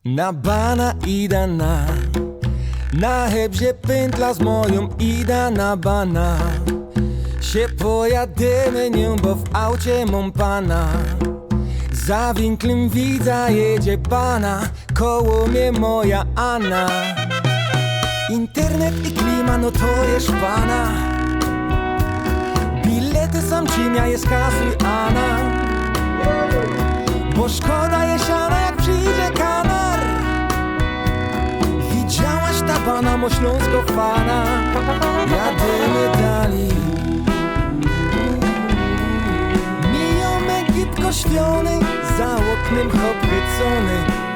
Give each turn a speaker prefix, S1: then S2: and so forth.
S1: Na bana ida na hebzie pętla z moją ida na bana. Się pojadymy nią, bo w aucie mam pana. Za winklem widza jedzie pana, koło mnie moja Anna. Internet i klima, no to jest pana. Bilety sam czymia jest kasuj Anna. Bo szkoda jesiana, jak przyjdzie kanar. Widziałaś ta pana, mo śląsko fana. Jadymy dali. Mijomy gitko śpiony, za oknem hop hycony.